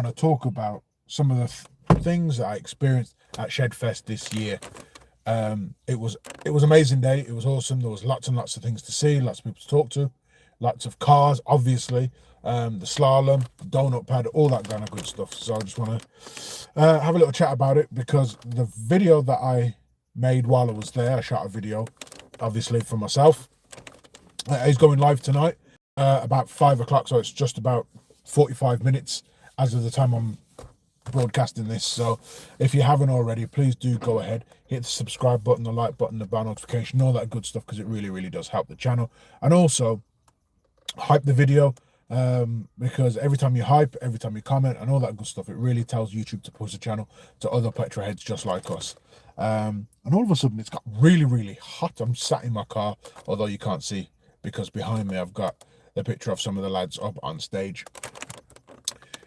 to talk about some of the things that I experienced at Shedfest this year. It was an amazing day. It was awesome. There was lots and lots of things to see, lots of people to talk to, lots of cars, obviously, the slalom, the donut pad, all that kind of good stuff. So I just want to have a little chat about it, because the video that I made while I was there, I shot a video, obviously, for myself. It's going live tonight about 5 o'clock, so it's just about 45 minutes as of the time I'm broadcasting this. So if you haven't already, please do go ahead, hit the subscribe button, the like button, the bell notification, all that good stuff, because it really does help the channel. And also hype the video, because every time you hype, every time you comment and all that good stuff, it really tells YouTube to push the channel to other petrol heads just like us. And all of a sudden it's got really hot. I'm sat in my car, although you can't see because behind me I've got the picture of some of the lads up on stage.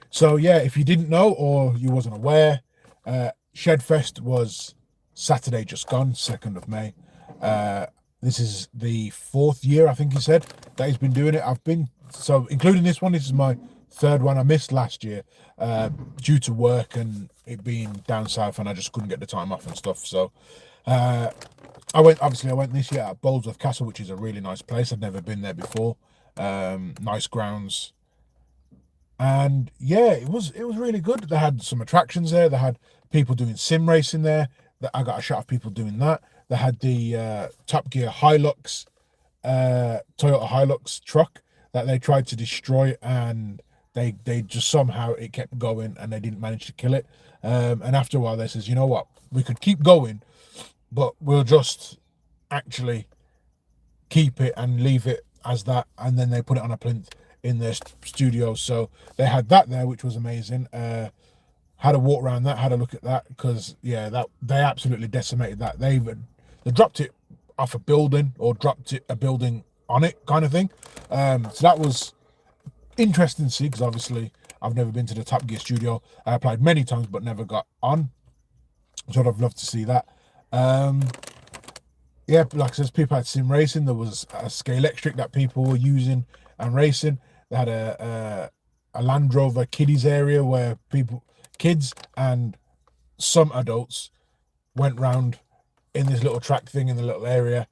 So yeah, if you didn't know or you wasn't aware, Shedfest was Saturday just gone, 2nd of May. This is the 4th year, I think he said, that he's been doing it. So including this one, this is my 3rd one. I missed last year due to work and it being down south, and I just couldn't get the time off and stuff. So I went this year at Bolesworth Castle, which is a really nice place. I'd never been there before. Nice grounds. And yeah, it was really good. They had some attractions there. They had people doing sim racing there. I got a shot of people doing that. They had the Top Gear Hilux, Toyota Hilux truck that they tried to destroy, and they just somehow it kept going and they didn't manage to kill it. And after a while they says, you know what, we could keep going, but we'll just actually keep it and leave it as that. And then they put it on a plinth in their studio. So they had that there, which was amazing. Had a walk around that, had a look at that, because yeah, that they absolutely decimated that. They dropped it off a building, or dropped a building on it, kind of thing. So that was interesting to see, because obviously I've never been to the Top Gear studio. I applied many times but never got on, so I'd love to see that. Yeah, like I said, people had sim racing. There was a Scale Electric that people were using and racing. They had a Land Rover kiddies area where kids and some adults went round in this little track thing in the little area.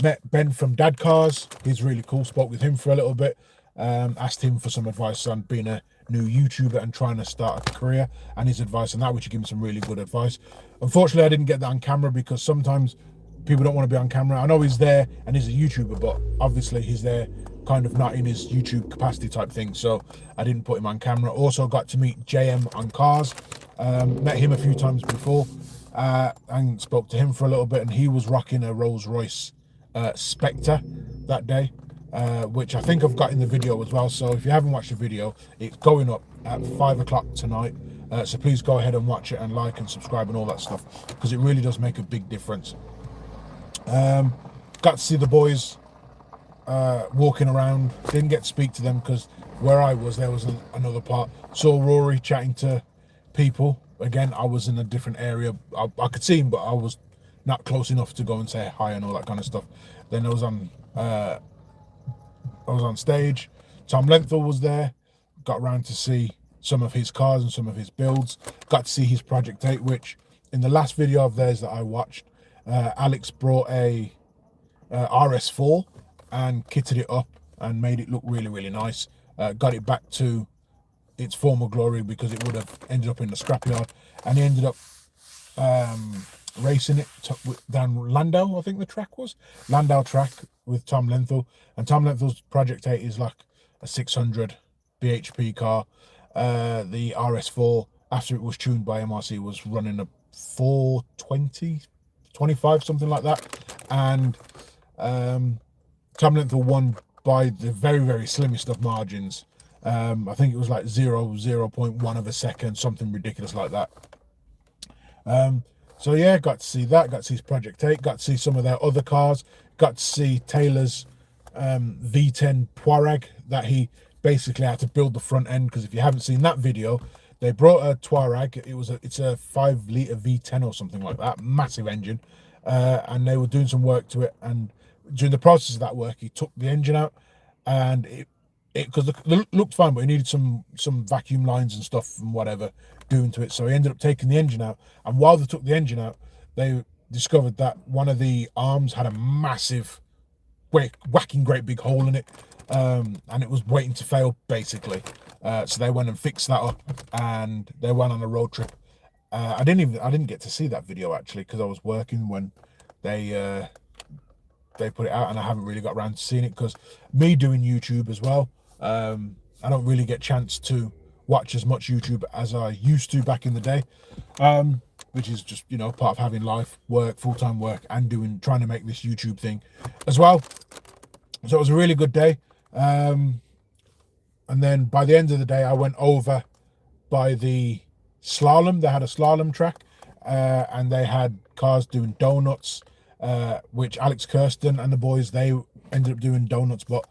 Met Ben from Dad Cars. He's really cool. Spoke with him for a little bit. Asked him for some advice on being a new YouTuber and trying to start a career, and his advice on that, which he gave me some really good advice. Unfortunately, I didn't get that on camera, because sometimes people don't want to be on camera. I know he's there and he's a YouTuber, but obviously he's there kind of not in his YouTube capacity type thing, so I didn't put him on camera. Also got to meet JM on Cars. Met him a few times before, and spoke to him for a little bit, and he was rocking a Rolls Royce Spectre that day, which I think I've got in the video as well. So if you haven't watched the video, it's going up at 5 o'clock tonight, so please go ahead and watch it and like and subscribe and all that stuff, because it really does make a big difference. Got to see the boys walking around. Didn't get to speak to them because where I was, there was another part. Saw Rory chatting to people. Again, I was in a different area. I could see him, but I was not close enough to go and say hi and all that kind of stuff. Then I was on stage. Tom Lenthal was there. Got around to see some of his cars and some of his builds. Got to see his Project 8, which in the last video of theirs that I watched, Alex brought a RS4 and kitted it up and made it look really nice. Got it back to its former glory, because it would have ended up in the scrapyard, and he ended up racing it down Landau, I think the track was Landau track, with Tom Lenthal. And Tom Lenthal's Project 8 is like a 600 bhp car. The RS4, after it was tuned by MRC, was running a 420 25, something like that. And Tom Lenthal won by the very slimmest of margins. I think it was like 0.1 of a second, something ridiculous like that. So yeah, got to see that, got to see his Project 8, got to see some of their other cars, got to see Taylor's V10 Touareg that he basically had to build the front end, because if you haven't seen that video, they brought a Touareg. It's a 5-litre V10 or something like that, massive engine, and they were doing some work to it, and during the process of that work, he took the engine out, and because it looked fine, but it needed some vacuum lines and stuff and whatever doing to it. So he ended up taking the engine out, and while they took the engine out, they discovered that one of the arms had a massive whacking great big hole in it, and it was waiting to fail basically. So they went and fixed that up, and they went on a road trip. I didn't get to see that video actually because I was working when they put it out, and I haven't really got around to seeing it because me doing YouTube as well, I don't really get a chance to watch as much YouTube as I used to back in the day, which is just, you know, part of having life, work, full-time work, and trying to make this YouTube thing as well. So it was a really good day. And then by the end of the day, I went over by the slalom. They had a slalom track, and they had cars doing donuts, which Alex Kirsten and the boys, they ended up doing donuts, but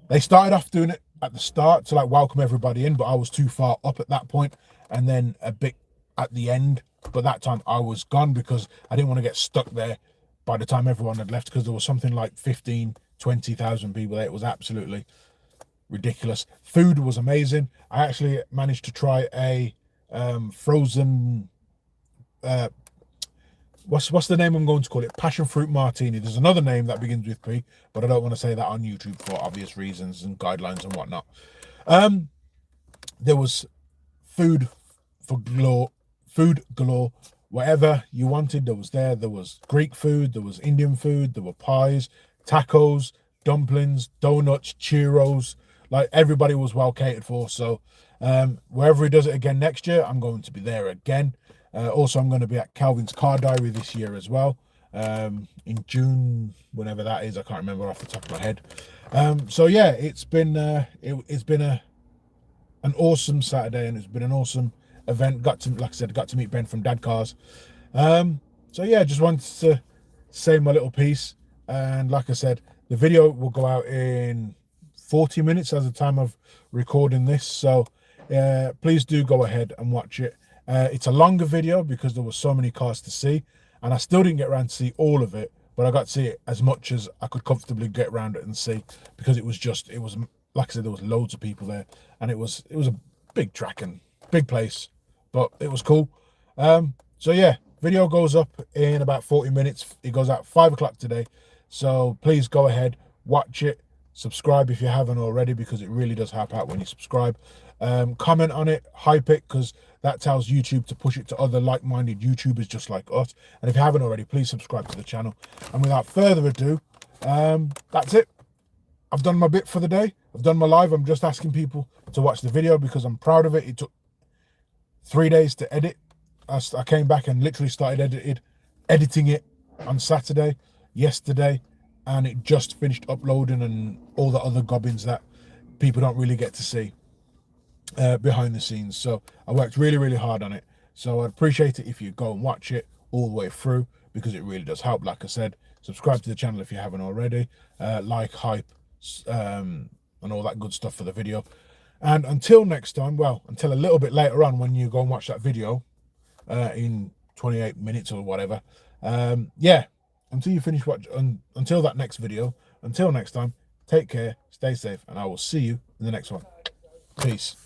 they started off doing it at the start to like welcome everybody in, but I was too far up at that point, and then a bit at the end, but that time I was gone because I didn't want to get stuck there by the time everyone had left, because there was something like 15,000-20,000 people there. It was absolutely ridiculous. Food was amazing. I actually managed to try a frozen what's the name I'm going to call it? Passion fruit martini. There's another name that begins with P, but I don't want to say that on YouTube for obvious reasons and guidelines and whatnot. There was food galore. Whatever you wanted, there was there. There was Greek food, there was Indian food, there were pies, tacos, dumplings, donuts, churros. Like, everybody was well catered for. So wherever he does it again next year, I'm going to be there again. Also, I'm going to be at Calvin's Car Diary this year as well, in June, whenever that is. I can't remember off the top of my head. So yeah, it's been an awesome Saturday, and it's been an awesome event. Like I said, got to meet Ben from Dad Cars. So yeah, just wanted to say my little piece. And like I said, the video will go out in 40 minutes as the time of recording this. So please do go ahead and watch it. It's a longer video because there were so many cars to see, and I still didn't get around to see all of it, but I got to see it as much as I could comfortably get around it and see, because it was like I said, there was loads of people there, and it was a big track and big place, but it was cool. So yeah, video goes up in about 40 minutes. It goes out 5 o'clock today. So please go ahead, watch it, subscribe if you haven't already, because it really does help out when you subscribe. Comment on it, hype it, because that tells YouTube to push it to other like-minded YouTubers just like us. And if you haven't already, please subscribe to the channel. And without further ado, that's it. I've done my bit for the day. I've done my live. I'm just asking people to watch the video because I'm proud of it. It took 3 days to edit. I came back and literally started editing it on Saturday, yesterday, and it just finished uploading and all the other gobbins that people don't really get to see behind the scenes. So I worked really, really hard on it. So I'd appreciate it if you go and watch it all the way through, because it really does help. Like I said, subscribe to the channel if you haven't already, like, hype, and all that good stuff for the video. And until next time, well, until a little bit later on when you go and watch that video in 28 minutes or whatever, yeah, until you finish until that next video, until next time, take care, stay safe, and I will see you in the next one. Peace.